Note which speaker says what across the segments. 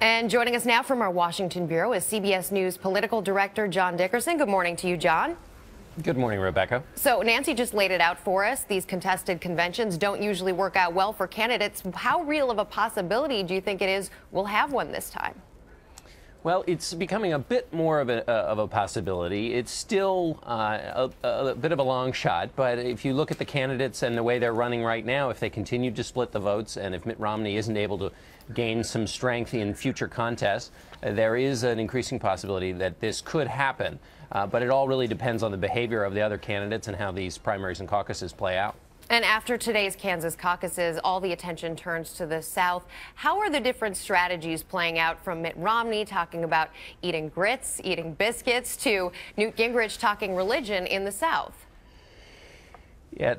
Speaker 1: And joining us now from our Washington bureau is CBS News political director John Dickerson. Good morning to you, John.
Speaker 2: Good morning, Rebecca.
Speaker 1: So Nancy just laid it out for us. These contested conventions don't usually work out well for candidates. How real of a possibility do you think it is we'll have one this time?
Speaker 2: Well, it's becoming a bit more of a possibility. It's still a bit of a long shot, but if you look at the candidates and the way they're running right now, if they continue to split the votes and if Mitt Romney isn't able to gain some strength in future contests, there is an increasing possibility that this could happen. But it all really depends on the behavior of the other candidates and how these primaries and caucuses play out.
Speaker 1: And after today's Kansas caucuses, all the attention turns to the South. How are the different strategies playing out, from Mitt Romney talking about eating grits, eating biscuits, to Newt Gingrich talking religion in the South?
Speaker 2: Yeah,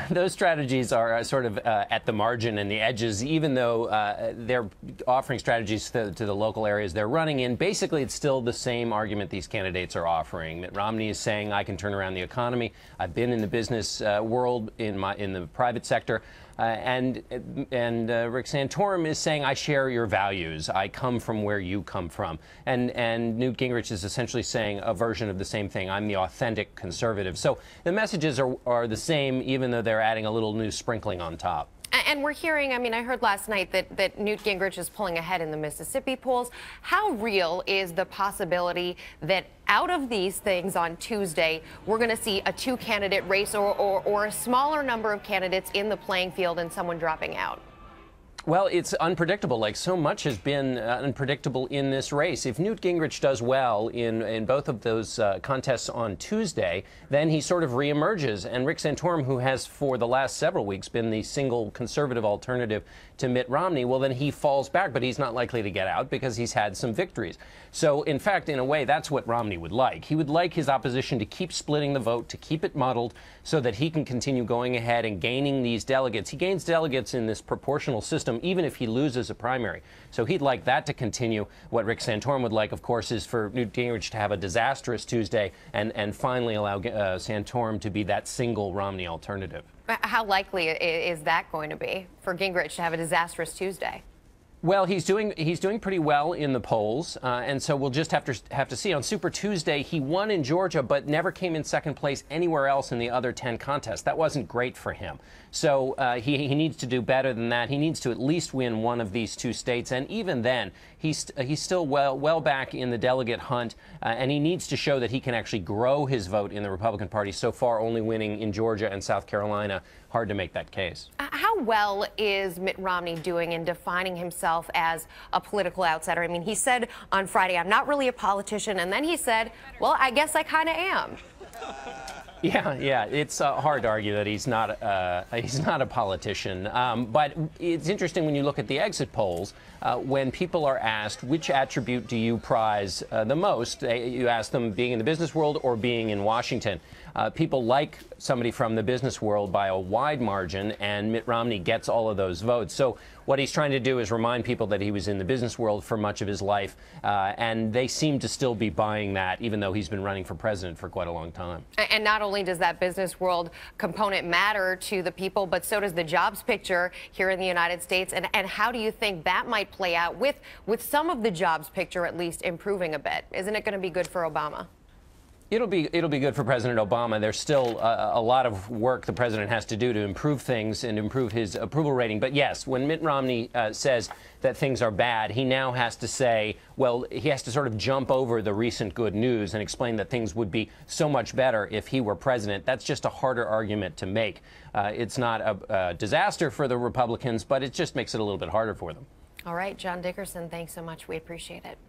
Speaker 2: those strategies are sort of at the margin and the edges, even though they're offering strategies to the local areas they're running in. Basically, it's still the same argument these candidates are offering. Mitt Romney is saying, I can turn around the economy. I've been in the business world, in the private sector. And Rick Santorum is saying, I share your values. I come from where you come from. And Newt Gingrich is essentially saying a version of the same thing. I'm the authentic conservative. So the messages are the same, even though they're adding a little new sprinkling on top.
Speaker 1: And we're hearing, I heard last night that Newt Gingrich is pulling ahead in the Mississippi polls. How real is the possibility that out of these things on Tuesday, we're going to see a two-candidate race or a smaller number of candidates in the playing field and someone dropping out?
Speaker 2: Well, it's unpredictable. Like so much has been unpredictable in this race. If Newt Gingrich does well in both of those contests on Tuesday, then he sort of reemerges. And Rick Santorum, who has for the last several weeks been the single conservative alternative to Mitt Romney, well, then he falls back. But he's not likely to get out because he's had some victories. So, in fact, in a way, that's what Romney would like. He would like his opposition to keep splitting the vote, to keep it muddled, so that he can continue going ahead and gaining these delegates. He gains delegates in this proportional system, even if he loses a primary. So he'd like that to continue. What Rick Santorum would like, of course, is for Newt Gingrich to have a disastrous Tuesday and finally allow Santorum to be that single Romney alternative.
Speaker 1: How likely is that going to be for Gingrich to have a disastrous Tuesday?
Speaker 2: Well, he's doing pretty well in the polls, and so we'll just have to see. On Super Tuesday, he won in Georgia, but never came in second place anywhere else in the other 10 contests. That wasn't great for him. So he needs to do better than that. He needs to at least win one of these two states, and even then, he's still well back in the delegate hunt, and he needs to show that he can actually grow his vote in the Republican Party. So far, only winning in Georgia and South Carolina. Hard to make that case.
Speaker 1: How well is Mitt Romney doing in defining himself as a political outsider? He said on Friday, I'm not really a politician, and then he said, well, I guess I kind of am.
Speaker 2: Yeah, it's hard to argue that he's not a politician. But it's interesting when you look at the exit polls, when people are asked which attribute do you prize the most, you ask them being in the business world or being in Washington. People like somebody from the business world by a wide margin, and Mitt Romney gets all of those votes. So what he's trying to do is remind people that he was in the business world for much of his life, and they seem to still be buying that, even though he's been running for president for quite a long time.
Speaker 1: And not only does that business world component matter to the people, but so does the jobs picture here in the United States. And how do you think that might play out with some of the jobs picture at least improving a bit? Isn't it going to be good for Obama?
Speaker 2: It'll be good for President Obama. There's still a lot of work the president has to do to improve things and improve his approval rating. But yes, when Mitt Romney says that things are bad, he now has to say, well, he has to sort of jump over the recent good news and explain that things would be so much better if he were president. That's just a harder argument to make. It's not a disaster for the Republicans, but it just makes it a little bit harder for them.
Speaker 1: All right, John Dickerson, thanks so much. We appreciate it.